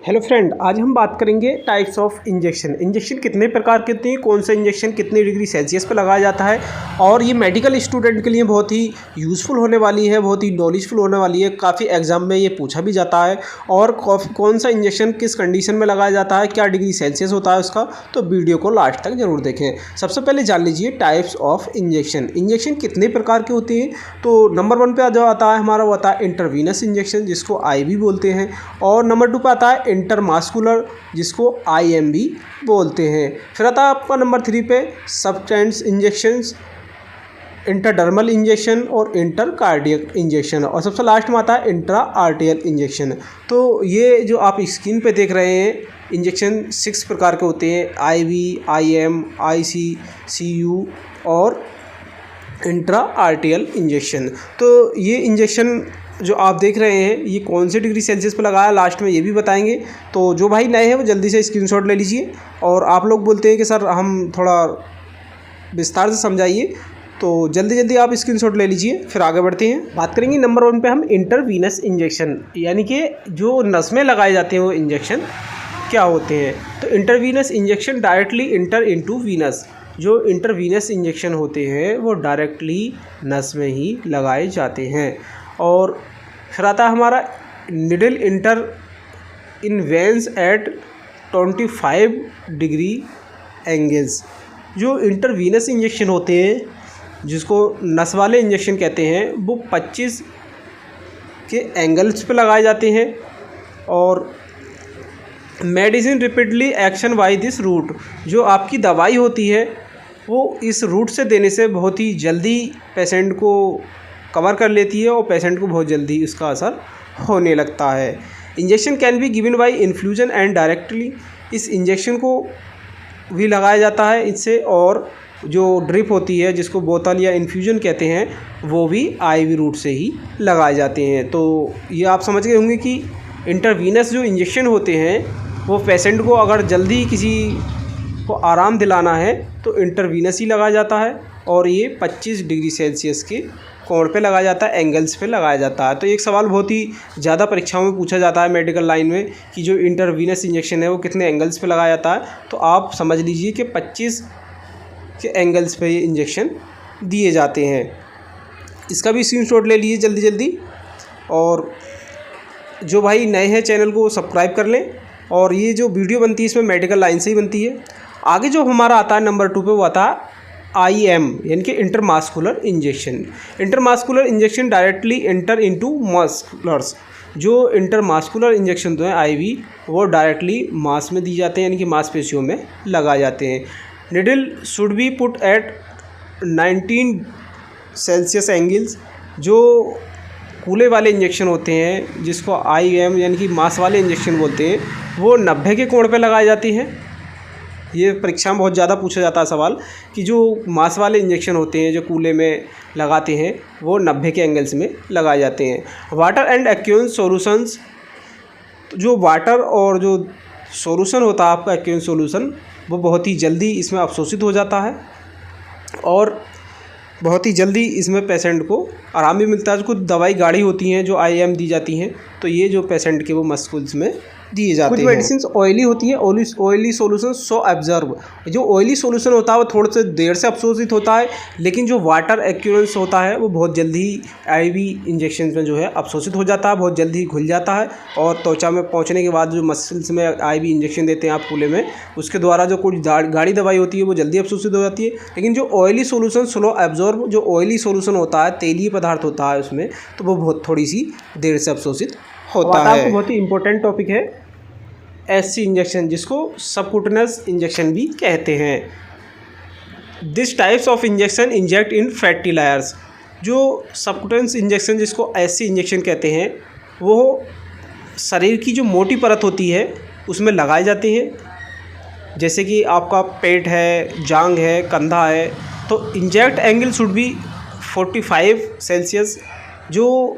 Hello friend, आज हम बात करेंगे टाइप्स ऑफ इंजेक्शन। इंजेक्शन कितने प्रकार के होते हैं, कौन सा इंजेक्शन कितने डिग्री सेल्सियस पे लगाया जाता है, और ये मेडिकल स्टूडेंट के लिए बहुत ही यूज़फुल होने वाली है, बहुत ही नॉलेजफुल होने वाली है। काफ़ी एग्जाम में ये पूछा भी जाता है। और कौन सा इंजेक्शन किस कंडीशन में लगाया जाता है, क्या डिग्री सेल्सियस होता है उसका, तो वीडियो को लास्ट तक ज़रूर देखें। सबसे पहले जान लीजिए टाइप्स ऑफ इंजेक्शन। इंजेक्शन कितने प्रकार के होते हैं, तो नंबर 1 पे जो आता है हमारा वो आता है इंटरवीनस इंजेक्शन, जिसको IV बोलते हैं। और नंबर 2 पे आता है इंटरमास्कुलर, जिसको IM भी बोलते हैं। फिर आता है आपका नंबर 3 पे सब्सटेंस इंजेक्शंस, इंटरडर्मल इंजेक्शन और इंटरकार्डियक इंजेक्शन, और सबसे लास्ट में आता है इंट्रा आर्टियल इंजेक्शन। तो ये जो आप स्क्रीन पे देख रहे हैं इंजेक्शन 6 प्रकार के होते हैं, IV, IM, IC, CU और इंट्रा आर्टियल इंजेक्शन। तो ये इंजेक्शन जो आप देख रहे हैं ये कौन से डिग्री सेल्सियस पर लगाया, लास्ट में ये भी बताएंगे। तो जो भाई नए हैं वो जल्दी से स्क्रीनशॉट ले लीजिए। और आप लोग बोलते हैं कि सर हम थोड़ा विस्तार से समझाइए, तो जल्दी जल्दी आप स्क्रीनशॉट ले लीजिए। फिर आगे बढ़ते हैं, बात करेंगे नंबर 1 पे हम इंटरवीनस इंजेक्शन, यानी कि जो नस में लगाए जाते हैं वो इंजेक्शन क्या होते हैं। तो intravenous injection directly enter into Venus. जो इंटरवीनस इंजेक्शन होते हैं वो डायरेक्टली नस में ही लगाए जाते हैं। और फिर आता है हमारा निडल इंटर इन वेंस एट 25 डिग्री एंगल्स। जो इंटरवीनस इंजेक्शन होते हैं जिसको नस वाले इंजेक्शन कहते हैं, वो 25 के एंगल्स पे लगाए जाते हैं। और medicine repeatedly action by this route, जो आपकी दवाई होती है वो इस रूट से देने से बहुत ही जल्दी पेशेंट को कवर कर लेती है और पेशेंट को बहुत जल्दी उसका असर होने लगता है। Injection can be given by infusion and directly, इस इंजेक्शन को भी लगाया जाता है इससे। और जो ड्रिप होती है जिसको बोतल या इन्फ्यूजन कहते हैं वो भी IV रूट से ही लगाए जाते हैं। तो ये आप समझ गए होंगे कि इंटरवीनस जो इंजेक्शन होते हैं वो पेशेंट को अगर जल्दी किसी को आराम दिलाना है तो इंटरवीनस ही लगाया जाता है। और ये 25 डिग्री सेल्सियस के कोण पे लगाया जाता है, एंगल्स पे लगाया जाता है। तो एक सवाल बहुत ही ज़्यादा परीक्षाओं में पूछा जाता है मेडिकल लाइन में कि जो इंटरवीनस इंजेक्शन है वो कितने एंगल्स पे लगाया जाता है। तो आप समझ लीजिए कि 25 के एंगल्स पे ये इंजेक्शन दिए जाते हैं। इसका भी स्क्रीनशॉट ले लीजिए जल्दी जल्दी। और जो भाई नए हैं चैनल को सब्सक्राइब कर लें। और ये जो वीडियो बनती है इसमें मेडिकल लाइन से ही बनती है। आगे जो हमारा आता है नंबर 2 पे वो आता है IM, यानी कि intramuscular injection. Intramuscular injection directly enter into muscles. जो इंटरमास्कुलर इंजेक्शन तो है IV, वो डायरेक्टली मांस में दी जाते हैं, यानी कि मांसपेशियों में लगाए जाते हैं। Needle should be put at 19 Celsius angles. जो कूले वाले इंजेक्शन होते हैं जिसको IM यानी कि मांस वाले इंजेक्शन बोलते हैं, वो 90 के कोण पे लगाई जाती हैं। ये परीक्षा में बहुत ज़्यादा पूछा जाता है सवाल कि जो मांस वाले इंजेक्शन होते हैं जो कूले में लगाते हैं वो 90 के एंगल्स में लगाए जाते हैं। वाटर एंड एक्यूएंस सॉल्यूशंस, जो वाटर और जो सॉल्यूशन होता है आपका एक्यूएंस सॉल्यूशन, वो बहुत ही जल्दी इसमें अवशोषित हो जाता है और बहुत ही जल्दी इसमें पेशेंट को आराम भी मिलता है। कुछ दवाई गाढ़ी होती हैं जो IM दी जाती हैं, तो ये जो पेशेंट के वो मस्कुल्स में दिए जाते हैं। कुछ मेडिसिन ऑयली होती है, ऑयली सॉल्यूशन सो एब्जॉर्ब। जो ऑयली सॉल्यूशन होता है वो थोड़े से देर से अवशोषित होता है, लेकिन जो वाटर एक्यूरेंस होता है वो बहुत जल्दी IV इंजेक्शन में जो है अवशोषित हो जाता है, बहुत जल्दी घुल जाता है। और त्वचा में पहुंचने के बाद जो मसल्स में IV इंजेक्शन देते हैं आप कूले में, उसके द्वारा जो कुछ गाढ़ी दवाई होती है वो जल्दी अवशोषित हो जाती है। लेकिन जो ऑयली सॉल्यूशन स्लो एब्जॉर्ब, जो ऑयली सॉल्यूशन होता है, तेलीय पदार्थ होता है उसमें, तो वो बहुत थोड़ी सी देर से अवशोषित होता है। बहुत ही इंपॉर्टेंट टॉपिक है SC इंजेक्शन, जिसको सबक्यूटेनियस इंजेक्शन भी कहते हैं। This types of injection inject in fatty layers. जो सबक्यूटेनियस इंजेक्शन जिसको SC इंजेक्शन कहते हैं वो शरीर की जो मोटी परत होती है उसमें लगाए जाते हैं। जैसे कि आपका पेट है, जांग है, कंधा है, तो inject angle should be 45 Celsius. जो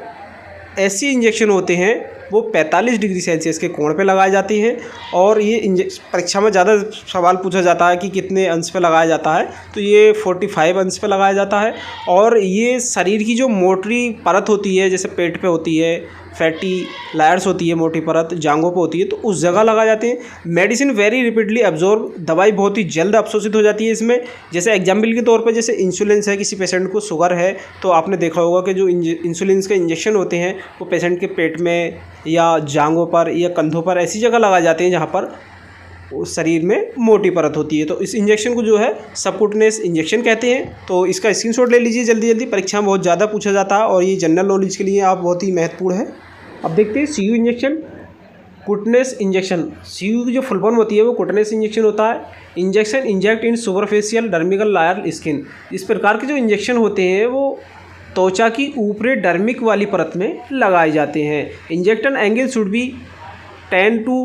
SC इंजेक्शन होते हैं वो 45 डिग्री सेल्सियस के कोण पे लगाए जाती हैं। और ये परीक्षा में ज़्यादा सवाल पूछा जाता है कि कितने अंश पे लगाया जाता है, तो ये 45 अंश पे लगाया जाता है। और ये शरीर की जो मोटी परत होती है, जैसे पेट पे होती है, फैटी लायर्स होती है, मोटी परत जांघों पे होती है, तो उस जगह लगाए जाते हैं। मेडिसिन वेरी रिपीडली एब्जॉर्ब, दवाई बहुत ही जल्द अवशोषित हो जाती है इसमें। जैसे एग्जाम्पल के तौर पर जैसे इंसुलिन है, किसी पेशेंट को शुगर है तो आपने देखा होगा कि जो इंसुलिन के इंजेक्शन होते हैं वो पेशेंट के पेट में या जांघों पर या कंधों पर ऐसी जगह लगाए जाते हैं जहाँ पर उस शरीर में मोटी परत होती है। तो इस इंजेक्शन को जो है सबक्यूटेनियस इंजेक्शन कहते हैं। तो इसका स्क्रीनशॉट ले लीजिए जल्दी जल्दी, परीक्षा में बहुत ज़्यादा पूछा जाता है और ये जनरल नॉलेज के लिए आप बहुत ही महत्वपूर्ण है। अब देखते हैं CU injection, cutaneous injection. CU की जो फुल फॉर्म होती है वो कुटेनियस इंजेक्शन होता है। इंजेक्शन इंजेक्ट इन सुपरफिशियल डर्मिकल लायर स्किन। इस प्रकार के जो इंजेक्शन होते हैं वो त्वचा की ऊपरी डर्मिक वाली परत में लगाए जाते हैं। Injection angle should be 10 to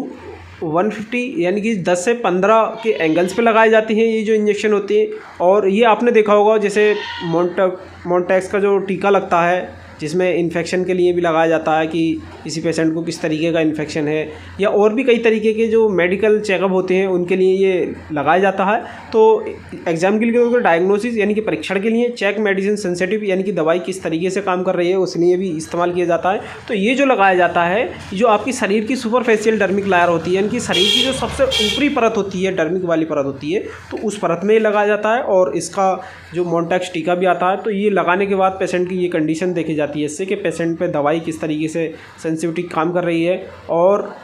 150 यानी कि 10 से 15 के एंगल्स पे लगाए जाते हैं ये जो इंजेक्शन होते हैं। और ये आपने देखा होगा जैसे मोन्टेक्स का जो टीका लगता है जिसमें इन्फेक्शन के लिए भी लगाया जाता है कि किसी पेशेंट को किस तरीके का इन्फेक्शन है, या और भी कई तरीके के जो मेडिकल चेकअप होते हैं उनके लिए ये लगाया जाता है। तो एग्जाम के लिए डायग्नोसिस यानी कि परीक्षण के लिए, चेक मेडिसिन सेंसिटिव यानी कि दवाई किस तरीके से काम कर रही है उस लिए भी इस्तेमाल किया जाता है। तो ये जो लगाया जाता है जो आपकी शरीर की सुपरफिशियल डर्मिक लायर होती है यानी कि शरीर की जो सबसे ऊपरी परत होती है, डर्मिक वाली परत होती है, तो उस परत में लगाया जाता है। और इसका जो मोन्टेक्स टीका भी आता है, तो ये लगाने के बाद पेशेंट की ये कंडीशन देखी जाती है इससे कि पेशेंट पे दवाई किस तरीके से सेंसिटिविटी काम कर रही है, और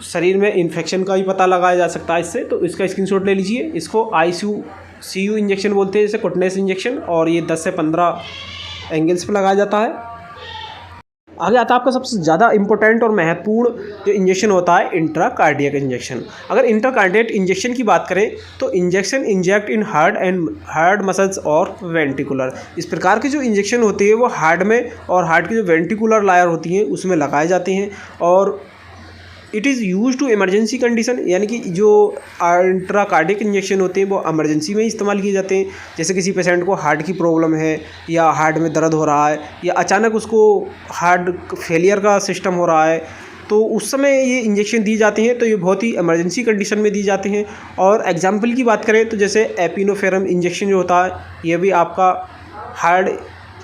शरीर में इन्फेक्शन का भी पता लगाया जा सकता है इससे। तो इसका स्क्रीनशॉट ले लीजिए। इसको सीयू इंजेक्शन बोलते हैं, जैसे कुटेनियस इंजेक्शन, और ये 10 से 15 एंगल्स पे लगाया जाता है। आगे आता है आपका सबसे ज़्यादा इंपॉर्टेंट और महत्वपूर्ण जो इंजेक्शन होता है इंट्राकार्डियक इंजेक्शन। अगर इंट्राकार्डियक इंजेक्शन की बात करें तो injection inject in heart muscles और वेंट्रिकुलर। इस प्रकार के जो इंजेक्शन होते हैं वो हार्ट में और हार्ट की जो वेंट्रिकुलर लायर होती है उसमें लगाए जाते हैं। और it is use to emergency condition यानी कि जो इंट्राकार्डियक इंजेक्शन होते हैं वो इमरजेंसी में इस्तेमाल किए जाते हैं। जैसे किसी पेशेंट को हार्ट की प्रॉब्लम है या हार्ट में दर्द हो रहा है या अचानक उसको हार्ट फेलियर का सिस्टम हो रहा है, तो उस समय ये इंजेक्शन दी जाते हैं। तो ये बहुत ही इमरजेंसी कंडीशन में दी जाते हैं। और एग्जाम्पल की बात करें तो जैसे एपिनोफेरम इंजेक्शन जो होता है ये भी आपका हार्ट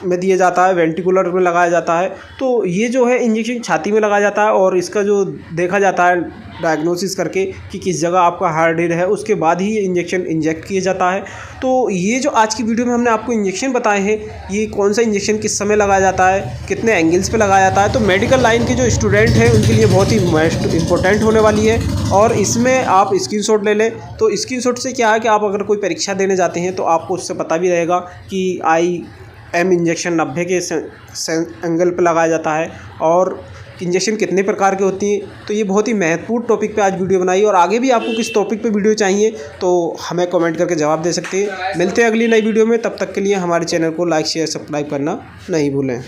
में दिया जाता है, वेंट्रिकुलर में लगाया जाता है। तो ये जो है इंजेक्शन छाती में लगाया जाता है और इसका जो देखा जाता है डायग्नोसिस करके कि किस जगह आपका हार्ट हिट है, उसके बाद ही ये इंजेक्शन इंजेक्ट किया जाता है। तो ये जो आज की वीडियो में हमने आपको इंजेक्शन बताए हैं, ये कौन सा इंजेक्शन किस समय लगाया जाता है, कितने एंगल्स पे लगाया जाता है, तो मेडिकल लाइन के जो स्टूडेंट हैं उनके लिए बहुत ही इंपॉर्टेंट होने वाली है। और इसमें आप स्क्रीनशॉट ले लें। तो स्क्रीनशॉट से क्या है कि आप अगर कोई परीक्षा देने जाते हैं तो आपको उससे पता भी रहेगा कि IM इंजेक्शन 90 के एंगल पे लगाया जाता है और इंजेक्शन कितने प्रकार के होती हैं। तो ये बहुत ही महत्वपूर्ण टॉपिक पे आज वीडियो बनाई। और आगे भी आपको किस टॉपिक पे वीडियो चाहिए तो हमें कमेंट करके जवाब दे सकते हैं। मिलते हैं अगली नई वीडियो में, तब तक के लिए हमारे चैनल को लाइक शेयर सब्सक्राइब करना नहीं भूलें।